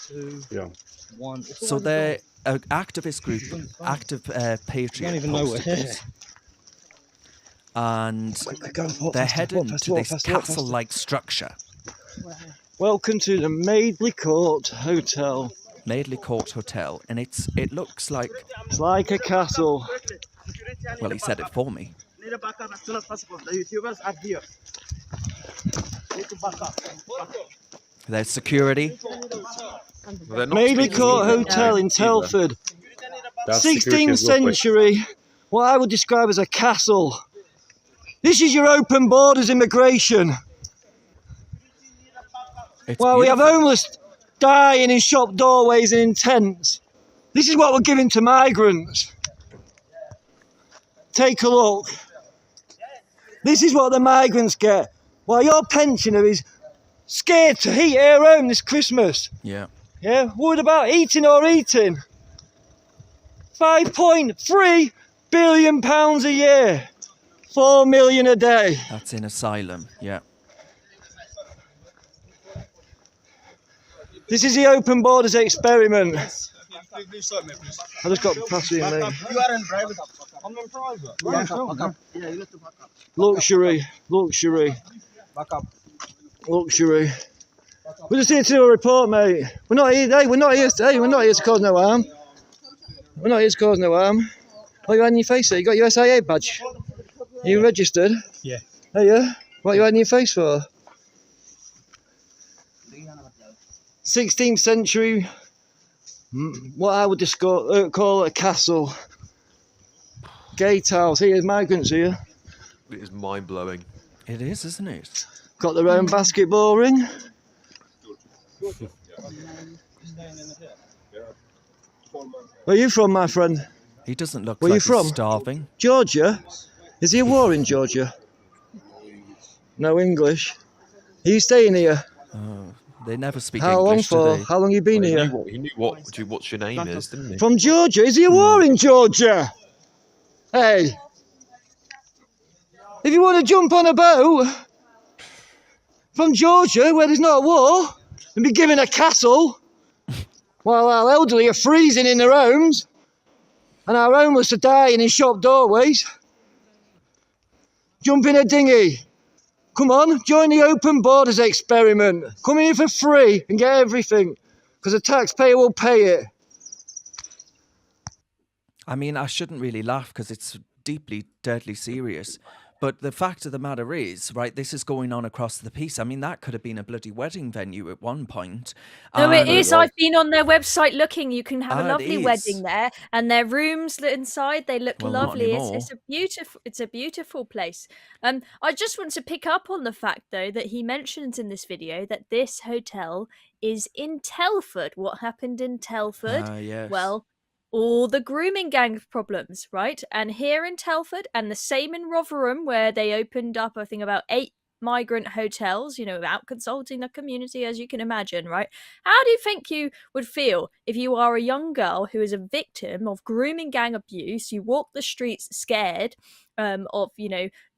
2, Yeah. 1. So they're an activist group, Active Patriot. I don't even know we're here. And they're heading to this castle-like structure. Welcome to the Madeley Court Hotel. Madeley Court Hotel, and it looks like... It's like a castle. Well, he said it for me. There's security. Madeley Court Hotel in Telford. 16th century. What I would describe as a castle. This is your open borders immigration. Well, we have homeless dying in shop doorways and in tents. This is what we're giving to migrants. Take a look. This is what the migrants get. While your pensioner is scared to heat her home this Christmas. Yeah. Yeah, worried about eating or eating. £5.3 billion a year. 4 million a day. That's in asylum, yeah. This is the open borders experiment. I just got past you, mate. You are in private. I'm in private. Yeah, you have to back up. Luxury. Back up. Luxury. We're just here to do a report, mate. We're not here to cause no harm. We're not here to cause no harm. What you had in your face there? You got your SIA badge? Are you registered? Yeah. Oh yeah? What you had in your face for? 16th century, what I would call a castle. Gatehouse. Here's migrants here. It is mind-blowing. It is, isn't it? Got their own basketball ring. Where are you from, my friend? He doesn't look Where like you from? he's starving. Georgia? Is there a war in Georgia? No English. Are you staying here? They never speak How English, long for? do they? How long you been here? He knew what your name is, didn't he? From Georgia? Is there a war in Georgia? Hey. If you want to jump on a boat from Georgia where there's not a war and be given a castle while our elderly are freezing in their homes and our homeless are dying in shop doorways, jump in a dinghy. Come on, join the open borders experiment. Come here for free and get everything because the taxpayer will pay it. I mean, I shouldn't really laugh because it's deeply, deadly serious. But the fact of the matter is, right, this is going on across the piece. I mean, that could have been a bloody wedding venue at one point. No, it is. I've been on their website looking. You can have a lovely is. wedding there, and their rooms inside, they look Well, not lovely. anymore. It's a beautiful place. I just want to pick up on the fact though that he mentions in this video that this hotel is in Telford. What happened in Telford? Yes. Well, all the grooming gang problems, right? And here in Telford, and the same in Rotherham, where they opened up, I think, about 8 migrant hotels, without consulting the community, as you can imagine, right? How do you think you would feel if you are a young girl who is a victim of grooming gang abuse? You walk the streets scared of,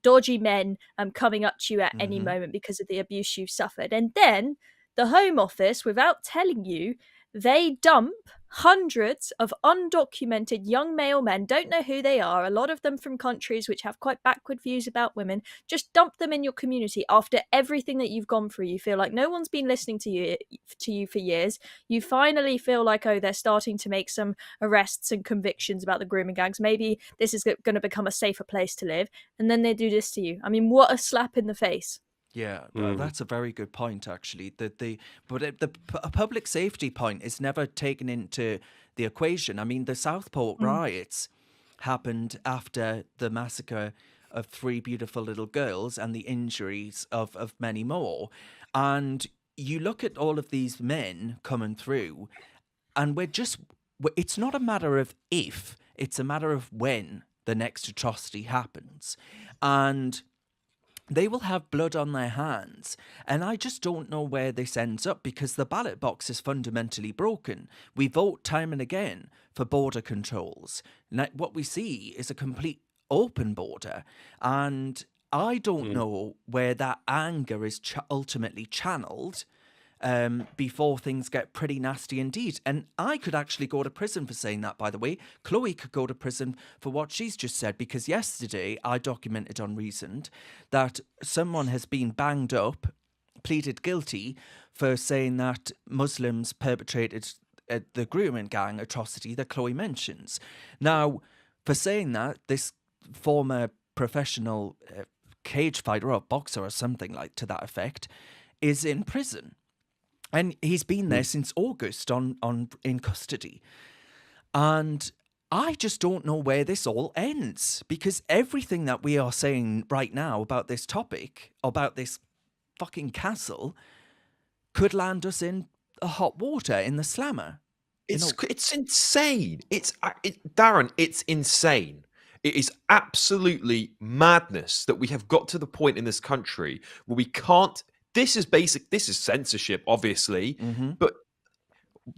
dodgy men coming up to you at any moment because of the abuse you've suffered. And then the Home Office, without telling you, they dump hundreds of undocumented young male men, don't know who they are, a lot of them from countries which have quite backward views about women, just dump them in your community after everything that you've gone through. You feel like no one's been listening to you for years. You finally feel like, oh, they're starting to make some arrests and convictions about the grooming gangs. Maybe this is going to become a safer place to live. And then they do this to you. I mean, what a slap in the face. Yeah, that's a very good point, actually. The public safety point is never taken into the equation. I mean, the Southport riots happened after the massacre of 3 beautiful little girls and the injuries of many more. And you look at all of these men coming through, and it's not a matter of if, it's a matter of when the next atrocity happens. And they will have blood on their hands. And I just don't know where this ends up because the ballot box is fundamentally broken. We vote time and again for border controls. Now, what we see is a complete open border. And I don't know where that anger is ultimately channeled. before things get pretty nasty indeed. And I could actually go to prison for saying that, by the way. Chloe could go to prison for what she's just said, because yesterday I documented on Reasoned that someone has been banged up, pleaded guilty for saying that Muslims perpetrated the grooming gang atrocity that Chloe mentions. Now, for saying that, this former professional cage fighter or boxer or something like to that effect is in prison. And he's been there since August in custody. And I just don't know where this all ends, because everything that we are saying right now about this topic, about this fucking castle, could land us in a hot water in the slammer. It's insane. Darren, it's insane. It is absolutely madness that we have got to the point in this country where we can't. This is censorship, obviously, but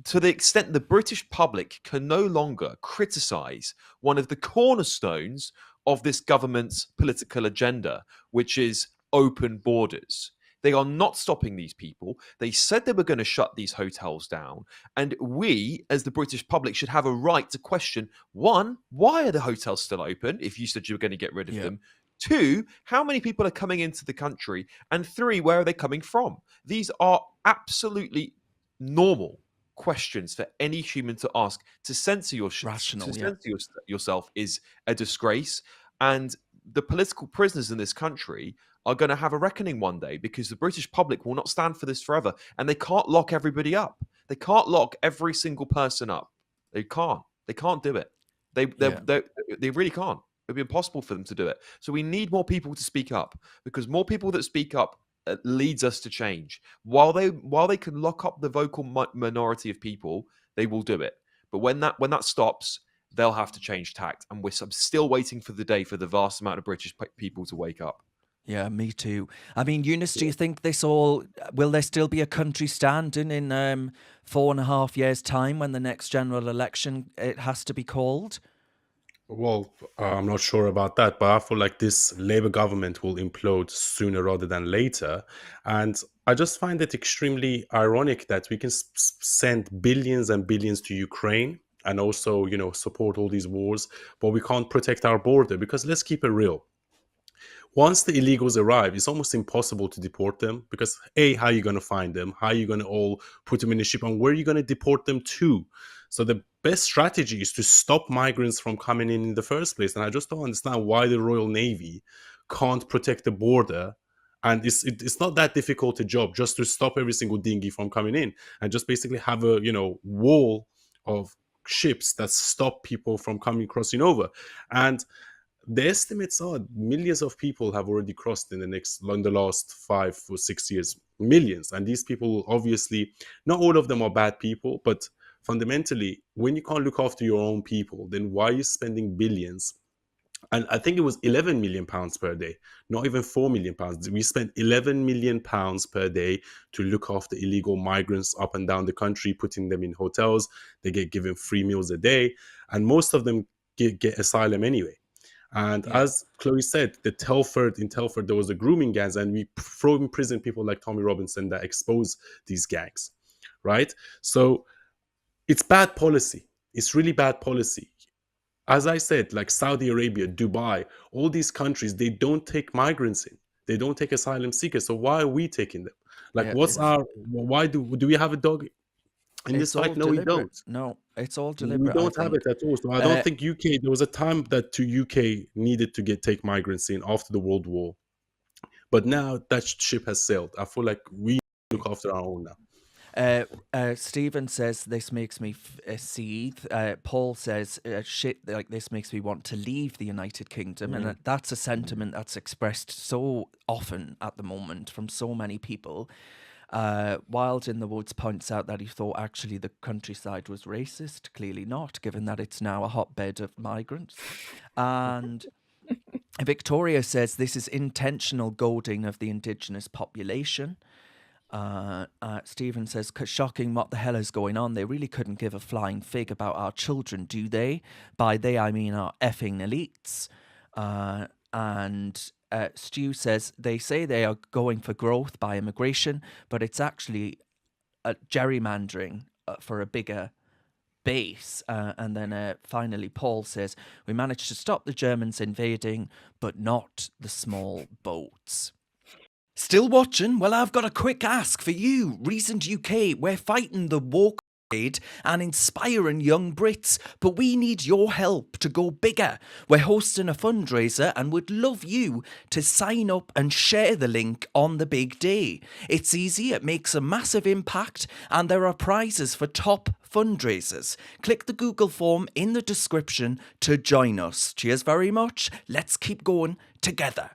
to the extent the British public can no longer criticise one of the cornerstones of this government's political agenda, which is open borders. They are not stopping these people. They said they were going to shut these hotels down. And we, as the British public, should have a right to question, one, why are the hotels still open if you said you were going to get rid of them? Two, how many people are coming into the country? And three, where are they coming from? These are absolutely normal questions for any human to ask. To censor yourself is a disgrace. And the political prisoners in this country are going to have a reckoning one day, because the British public will not stand for this forever. And they can't lock everybody up. They can't lock every single person up. They can't. They can't do it. They really can't. It'd be impossible for them to do it. So we need more people to speak up, because more people that speak up leads us to change. While they can lock up the vocal minority of people, they will do it. But when that stops, they'll have to change tact. And I'm still waiting for the day for the vast amount of British people to wake up. Yeah, me too. I mean, Eunice, do you think will there still be a country standing in 4.5 years' time when the next general election it has to be called? Well, I'm not sure about that, but I feel like this Labour government will implode sooner rather than later. And I just find it extremely ironic that we can send billions and billions to Ukraine and also, support all these wars, but we can't protect our border. Because let's keep it real. Once the illegals arrive, it's almost impossible to deport them, because how are you going to find them? How are you going to all put them in a ship? And where are you going to deport them to? So the best strategy is to stop migrants from coming in the first place. And I just don't understand why the Royal Navy can't protect the border. And it's not that difficult a job, just to stop every single dinghy from coming in and just basically have a wall of ships that stop people from crossing over. And the estimates are millions of people have already crossed in the last 5 or 6 years, millions. And these people, obviously, not all of them are bad people, but fundamentally, when you can't look after your own people, then why are you spending billions? And I think it was 11 million pounds per day, not even 4 million pounds. We spent 11 million pounds per day to look after illegal migrants up and down the country, putting them in hotels. They get given free meals a day, and most of them get asylum anyway. And as Chloe said, in Telford, there was a grooming gangs, and we throw in prison people like Tommy Robinson that expose these gangs, right? So it's bad policy. It's really bad policy. As I said, like Saudi Arabia, Dubai, all these countries, they don't take migrants in. They don't take asylum seekers. So why are we taking them? Like, why do we have a dog in this fight? No, we don't. No, it's all deliberate. We don't have it at all. So I don't think UK. There was a time that UK needed to take migrants in after the World War, but now that ship has sailed. I feel like we look after our own now. Stephen says this makes me seethe. Paul says shit like this makes me want to leave the United Kingdom, and that's a sentiment that's expressed so often at the moment from so many people. Wild in the Woods points out that he thought actually the countryside was racist. Clearly not, given that it's now a hotbed of migrants. And Victoria says this is intentional goading of the indigenous population. Stephen says, shocking, what the hell is going on? They really couldn't give a flying fig about our children, do they? By they, I mean our effing elites. And Stu says, they say they are going for growth by immigration, but it's actually gerrymandering for a bigger base. And then finally, Paul says, we managed to stop the Germans invading, but not the small boats. Still watching? Well, I've got a quick ask for you. Recent UK, we're fighting the woke and inspiring young Brits, but we need your help to go bigger. We're hosting a fundraiser and would love you to sign up and share the link on the big day. It's easy, it makes a massive impact, and there are prizes for top fundraisers. Click the Google form in the description to join us. Cheers very much. Let's keep going together.